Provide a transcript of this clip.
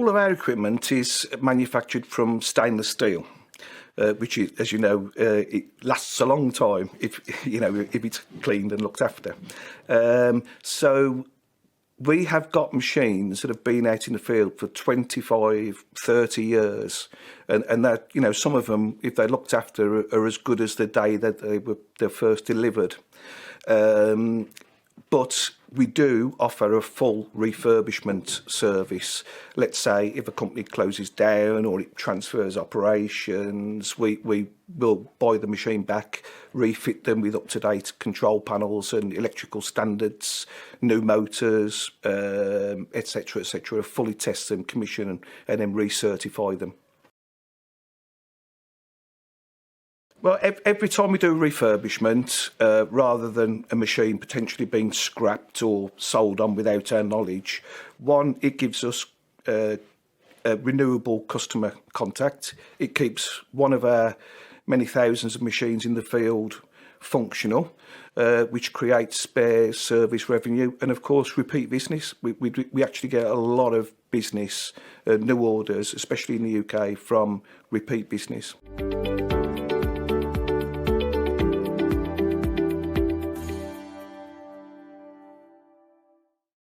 all of our equipment is manufactured from stainless steel, which is, as you know, it lasts a long time if it's cleaned and looked after. So we have got machines that have been out in the field for 25, 30 years, and that, some of them, if they're looked after, are as good as the day that they're first delivered. But we do offer a full refurbishment service. Let's say if a company closes down or it transfers operations, we will buy the machine back, refit them with up-to-date control panels and electrical standards, new motors, etc., fully test them, commission and then re-certify them. Well, every time we do a refurbishment, rather than a machine potentially being scrapped or sold on without our knowledge, one, it gives us a renewable customer contact. It keeps one of our many thousands of machines in the field functional, which creates spare service revenue and, of course, repeat business. We actually get a lot of business, new orders, especially in the UK, from repeat business.